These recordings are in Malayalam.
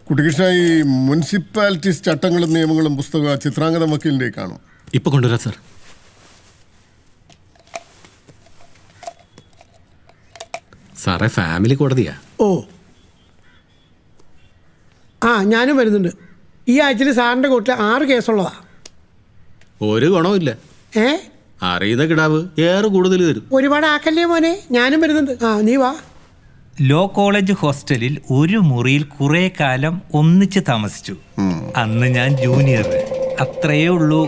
കുട്ടികൃഷ്ണ, ഈ മുനിസിപ്പാലിറ്റീസ് ചട്ടങ്ങളും നിയമങ്ങളും പുസ്തകം ചിത്രാംഗത വക്കീലിൻ്റെ കാണും. ഇപ്പൊ കൊണ്ടുവരാം സാർ. സാറേ, ഫാമിലി കോടതിയാ. ഓ ആ, ഞാനും വരുന്നുണ്ട്. ഈ ആഴ്ചയിൽ സാറിൻ്റെ കോർട്ടിൽ 6 കേസുള്ളതാ. ഒരു ഗുണവുമില്ല. അറിയുന്ന കിടാവ് ഏറെ കൂടുതൽ തരും. ഒരുപാട് ആക്കല്ലേ മോനെ, ഞാനും വരുന്നുണ്ട്. ആ, നീ വാ. ലോ കോളേജ് ഹോസ്റ്റലിൽ ഒരു മുറിയിൽ കുറെ കാലം ഒന്നിച്ച് താമസിച്ചു. അന്ന് ഞാൻ ജൂനിയർ. അത്രയേ ഉള്ളൂ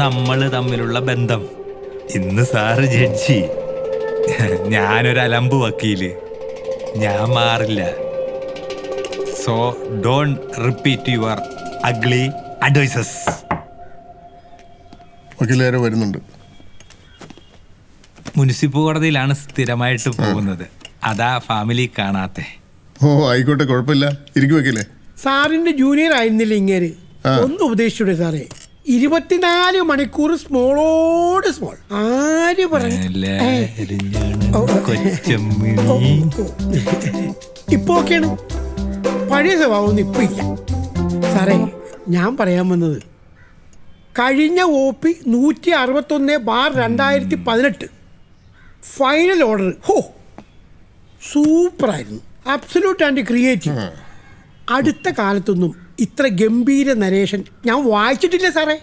നമ്മൾ തമ്മിലുള്ള ബന്ധം. ഇന്ന് സാറ് ജഡ്ജി, ഞാനൊരു അലമ്പ് വക്കീല്. ഞാൻ മാറില്ല. So don't repeat your ugly advises. വക്കീലേറെ വരുന്നുണ്ട്. മുനിസിപ്പൽ കോടതിയിലാണ് സ്ഥിരമായിട്ട് പോകുന്നത്. അതാ ഫാമിലി കാണാത്തെ. ഓ ആയിക്കോട്ടെ, കുഴപ്പമില്ല. ഇരിക്കും വക്കീലേ. സാറിന്റെ ജൂനിയർ ആയിരുന്നില്ല ഇങ്ങേര്? ഒന്ന് ഉപദേശിച്ചൂടെ സാറേ? 24 മണിക്കൂർ സ്മോളോട് സ്മോൾ. ആര് പറഞ്ഞു? ഇപ്പൊ ഓക്കെയാണ്. പഴയ സ്വഭാവമൊന്നും ഇപ്പൊ ഇല്ല സാറേ. ഞാൻ പറയാൻ വന്നത്, കഴിഞ്ഞ OP 161/2018 ഫൈനൽ ഓർഡർ സൂപ്പറായിരുന്നു. Absolute and creative. അടുത്ത കാലത്തൊന്നും ഇത്ര ഗംഭീര നരേഷൻ ഞാൻ വായിച്ചിട്ടില്ല സാറേ.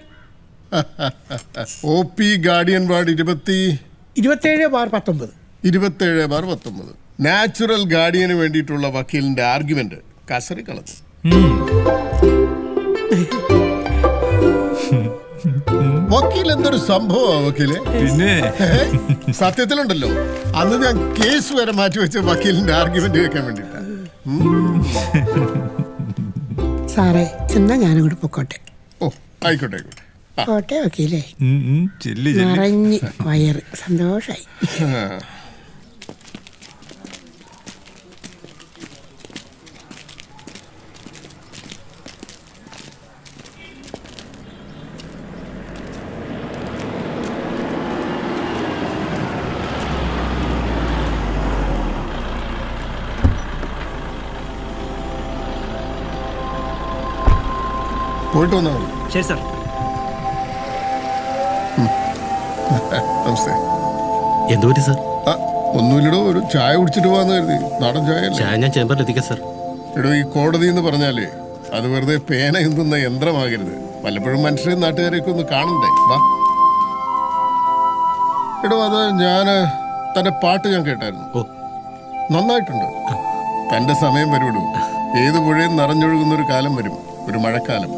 OP guardian ward 27/19. 27/19. നാച്ചുറൽ ഗാർഡിയന് വേണ്ടിയിട്ടുള്ള വക്കീലിന്റെ ആർഗ്യുമെന്റ് കസറി കളഞ്ഞു. വക്കീൽ എന്തൊരു സംഭവമാ വക്കീലെ. പിന്നെ സത്യത്തിലുണ്ടല്ലോ, അന്ന് ഞാൻ കേസ് വരെ മാറ്റിവെച്ച വക്കീലിന്റെ ആർഗ്യുമെന്റ് കേൾക്കാൻ വേണ്ടിട്ടാ. സാറേ, എന്നാ ഞാനങ്ങോട്ട് പൊക്കോട്ടെ. ഓ ആയിക്കോട്ടെ ആയിക്കോട്ടെ. കോട്ടെ വക്കീലേ. നിറഞ്ഞ് വയറ് സന്തോഷായി. പോയിട്ട് വന്നാ മതി. ശരി സാർ. നമസ്തേ. എന്തു പറ്റി സാർ? ഒന്നുമില്ലടോ, ഒരു ചായ കുടിച്ചിട്ട് പോവാന്ന് കരുതി. നാടൻ ചായ അല്ലേ? ചായ ഞാൻ ചേമ്പറിൽ എത്തിക്കാം സാർ. എടോ, ഈ കോടതി എന്ന് പറഞ്ഞാലേ അത് വെറുതെ പേന എന്തുന്ന യന്ത്രമാകരുത്. വല്ലപ്പോഴും മനുഷ്യരെയും നാട്ടുകാരെയൊക്കെ ഒന്ന് കാണണ്ടേ. വാ. എടോ, അത് തന്റെ പാട്ട് ഞാൻ കേട്ടായിരുന്നു. ഓ, നന്നായിട്ടുണ്ട്. തന്റെ സമയം വരുള്ളൂ. ഏത് പുഴയും നിറഞ്ഞൊഴുകുന്ന ഒരു കാലം വരും, ഒരു മഴക്കാലം.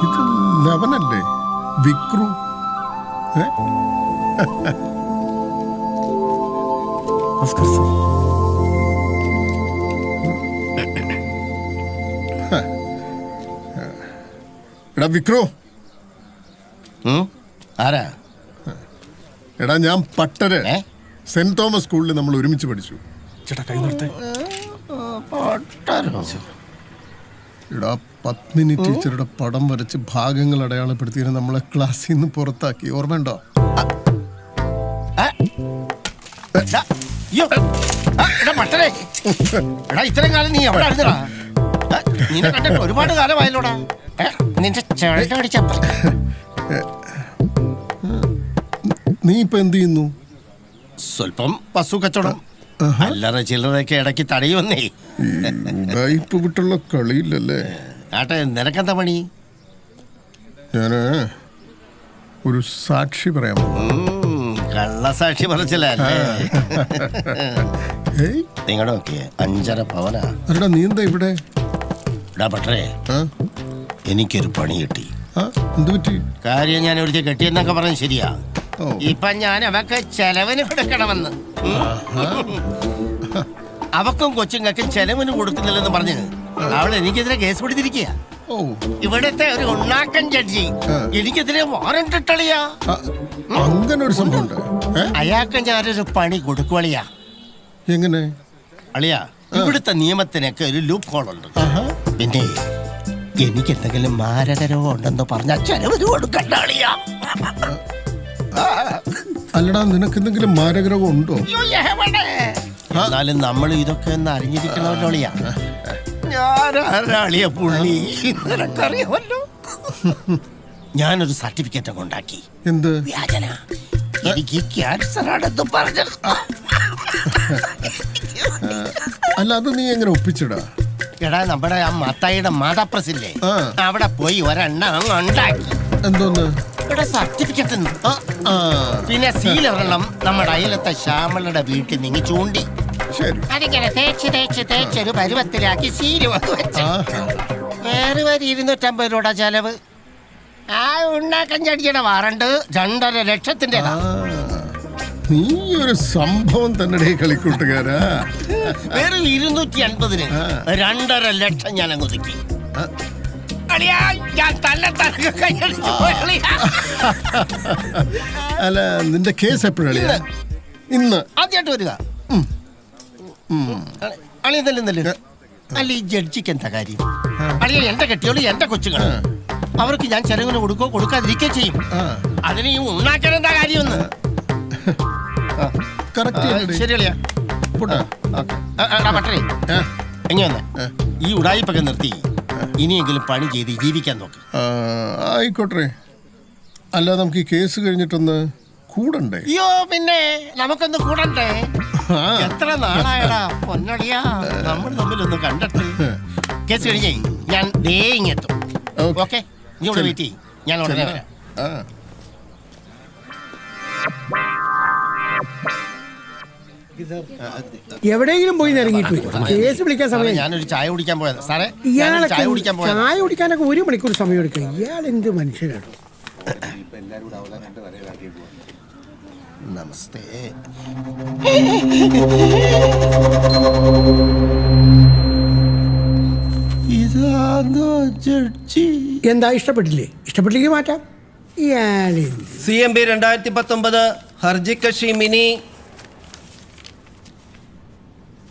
ഇത് ലവനല്ലേ? വിക്രു. എടാ വിക്രു. ആരാ? എടാ, ഞാൻ പട്ടര് സെന്റ് തോമസ് സ്കൂളിൽ നമ്മൾ ഒരുമിച്ച് പഠിച്ചു. ചേട്ടാ, കൈ നിർത്തേ. എടാ, പത്മിനി ടീച്ചറുടെ പടം വരച്ച് ഭാഗങ്ങൾ അടയാളപ്പെടുത്തിയത് നമ്മളെ ക്ലാസ്സിൽ നിന്ന് പുറത്താക്കി. ഓർമ്മയുണ്ടോ? ഇത്രയും കാലം നീ എവിടെ ആയിരുന്നടാ? നിന്നെ കണ്ടിട്ട് ഒരുപാട് കാലമായല്ലോടാ. നിന്റെ ചെടിച്ച നീ ഇപ്പൊ എന്ത് ചെയ്യുന്നു? സ്വല്പം പശു കച്ചവടം. അല്ലറ ചില്ലറൊക്കെ ഇടയ്ക്ക് തടയുവന്നേ. ഉടായിപ്പ് വിട്ടുള്ള കളിയില്ലല്ലേ. ആട്ടെ, നിനക്കെന്താ പണി? ഞാന് ഒരു സാക്ഷി പറയാം. കള്ളസാക്ഷി പറച്ചില്ലേ? നിങ്ങളുടെ ഒക്കെ 5.5 പവനാ. അല്ലടാ, നീ എന്താ ഇവിടെ? പക്ഷേ എനിക്കൊരു പണി കിട്ടി. എന്ത് പറ്റി? കാര്യം ഞാൻ ഒരിക്കൽ കെട്ടിയെന്നൊക്കെ പറഞ്ഞത് ശരിയാ. ഇപ്പൊ ഞാൻ അവക്ക് ചെലവിന് കൊടുക്കണമെന്ന്. അവക്കും കൊച്ചുങ്ങൾക്കും ചെലവിന് കൊടുക്കുന്നില്ലെന്ന് പറഞ്ഞ് അവൾ എനിക്കെതിരെ കേസ് കൊടുത്തിരിക്കുക. ഇവിടുത്തെ ഒരു ഉണ്ണാക്കൻ ജഡ്ജി എനിക്കെതിരെ വാറന്റ് ഇട്ടളിയാ. അങ്ങനെ ഒരു സംഭവം. അയാൾക്ക് ഞാനൊരു പണി കൊടുക്കുവളിയാ. എങ്ങനെ? അളിയാ, ഇവിടുത്തെ നിയമത്തിനൊക്കെ ഒരു ലൂപ്പ് ഹോൾ ഉണ്ട്. പിന്നെ എനിക്ക് എന്തെങ്കിലും മാരകരോ ഉണ്ടെന്ന് പറഞ്ഞ ചെലവ് കൊടുക്കണ്ട അളിയാ. അല്ലടാ, നിനക്ക് എന്തെങ്കിലും മാരകരോഗം ഉണ്ടോ? അയ്യോ, എവിടെ? എന്നാലും നമ്മൾ ഇതൊക്കെ ഒന്ന് അറിഞ്ഞിരിക്കണമല്ലോ അളിയാ. ഞാനാളിയ പുള്ളി നിനക്കറിയാമല്ലോ. ഞാനൊരു സർട്ടിഫിക്കറ്റ് ഒക്കെ ഉണ്ടാക്കി. എന്ത്? വ്യാജന. എനിക്ക് ക്യാൻസർ ആണെന്ന് പറഞ്ഞു. അല്ല, അത് നീ എങ്ങനെ ഒപ്പിച്ചിടാ? എടാ, നമ്മുടെ ആ മത്തായിയുടെ മാതാപ്രസില്ലേ, അവിടെ പോയി ഒരെണ്ണം ഉണ്ടാക്കി. എന്തോന്ന്? ഇവിടെ സർട്ടിഫിക്കറ്റ്. പിന്നെ സീലൊരെണ്ണം നമ്മുടെ അയലത്തെ ശ്യാമളുടെ വീട്ടിൽ നിന്ന് ചൂണ്ടി. ശരി. അതിങ്ങനെ തേച്ചൊരു പരുവത്തിലാക്കി സീല് വന്ന് വെച്ചു. വേറെ 250 രൂപ ചെലവ്. ആ ഉണ്ടാക്കാൻ ചടിയുടെ വാറണ്ട് 2.5 ലക്ഷത്തിന്റെ. നീ ഒരു സംഭവം തന്നെ കളിക്കൂട്ടുകാരാ. വേറെ 250-ന് 2.5 ലക്ഷം ഞാൻ അങ്ങ് ഒതുക്കി. അല്ല, നിന്റെ കേസ് എപ്പോഴാ? ഇന്ന് ആദ്യമായിട്ട് വരിക. അളിയതല്ലേ അല്ല, ഈ ജഡ്ജിക്ക് എന്താ കാര്യം? അളിയ എന്റെ കെട്ടിയോളൂ, എന്റെ കൊച്ചുങ്ങൾ, അവർക്ക് ഞാൻ ചെലവിന് കൊടുക്കോ കൊടുക്കാതിരിക്കോ ചെയ്യും. അതിന് ഈ ഉണ്ടാക്കാൻ എന്താ കാര്യമെന്ന്. ശരി അളിയാ. പട്ടേ എങ്ങനെ വന്നേ? ഈ ഉടായിപ്പൊക്കെ നിർത്തി ഇനിയെങ്കിലും പണി ചെയ്ത് ജീവിക്കാൻ നോക്ക്. ആയിക്കോട്ടെ. അല്ല, നമുക്ക് ഈ കേസ് കഴിഞ്ഞിട്ടൊന്ന് കൂടണ്ടേ? അയ്യോ, പിന്നെ നമുക്കൊന്ന് കൂടണ്ടേ? എത്ര നാളായടാ പൊന്നടിയാ നമ്മൾ തമ്മിലൊന്ന് കണ്ടിട്ട്. കേസ് കഴിഞ്ഞേ ഞാൻ ദേ ഇങ്ങെത്തും. ഓക്കെ, നീ ഇവിടെ വെയിറ്റ് ചെയ്യും, ഞാൻ ഉടനെ വരാം. എവിടെയെങ്കിലും പോയി ഇറങ്ങിയിട്ട് കേസ് വിളിക്കാൻ സമയം. ഞാനൊരു ചായ കുടിക്കാൻ പോയത് സാറേ. ഇയാളെ ചായ കുടിക്കാൻ പോയത്. ചായ കുടിക്കാനൊക്കെ 1 മണിക്കൂർ സമയം എടുക്കുക. ഇയാൾ എന്ത് മനുഷ്യനാണ്? നമസ്തേ. ഇതാണോ ജഡ്ജി? എന്താ, ഇഷ്ടപ്പെട്ടില്ലേ? ഇഷ്ടപ്പെട്ടില്ലെങ്കിൽ മാറ്റാം. ഇയാളെ CMB 2019 ഹർജി കക്ഷി മിനി.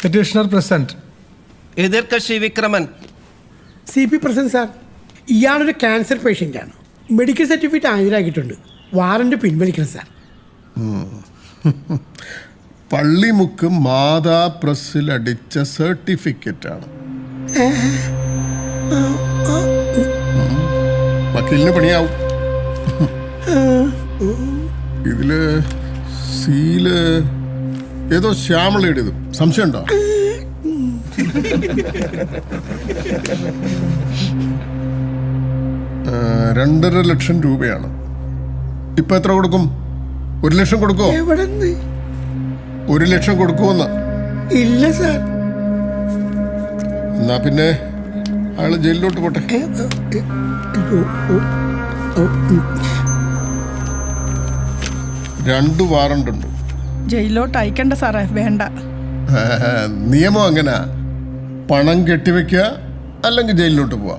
Petitioner present. എതിർ കക്ഷി വിക്രമൻ. CP present sir. ഇയാളൊരു ക്യാൻസർ പേഷ്യൻ്റാണ്. മെഡിക്കൽ സർട്ടിഫിക്കറ്റ് ഹാജരാക്കിയിട്ടുണ്ട്. വാറണ്ട് പിൻവലിക്കണം സാർ. പള്ളിമുക്ക് മാതാ പ്രസ്സിൽ അടിച്ച സർട്ടിഫിക്കറ്റ് ആണ്. വക്കീലിന് പണിയാവും. ഇതില് സീല് ഏതോ ശ്യാമളയുടേതും. സംശയമുണ്ടോ? രണ്ടര ലക്ഷം രൂപയാണ്. ഇപ്പൊ എത്ര കൊടുക്കും? 1 ലക്ഷം കൊടുക്കോ? എവിടെ? 1 ലക്ഷം കൊടുക്കുമെന്ന്. ഇല്ല സാർ. എന്നാ പിന്നെ അയാള് ജയിലിലോട്ട് പോട്ടെ. 2 വാറണ്ട് ഉണ്ട്. ജയിലോട്ട് അയക്കണ്ട സാറേ, വേണ്ട. നിയമം അങ്ങനെ. പണം കെട്ടിവെക്കുക, അല്ലെങ്കിൽ ജയിലിലോട്ട് പോവാ.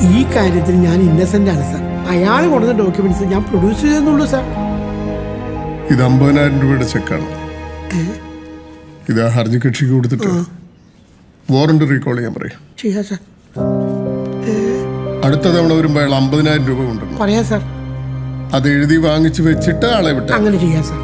ഈ കാര്യത്തിൽ ഞാൻ ഇന്നസെന്റ് ആണ് സാർ. അയാൾ കൊടുത്ത ഡോക്യുമെന്റ്സ് ഞാൻ പ്രൊഡ്യൂസ് ചെയ്തെന്നുള്ളൂ സാർ. ഇത് 50,000 രൂപയുടെ ചെക്കാണ്. ഇത് ആ ഹർജി കക്ഷിക്ക് കൊടുത്തിട്ട് വാറണ്ട് റീകോൾ ചെയ്യാൻ പറയും. ചെയ്യാം സാർ. അടുത്ത തവണ വരുമ്പോൾ അയാൾ 50,000 രൂപ കൊണ്ടുവരണം. പറയാം സാർ. അത് എഴുതി വാങ്ങിച്ചു വെച്ചിട്ട് ആളെ വിട്ടു. അങ്ങനെ ചെയ്യാം സാർ.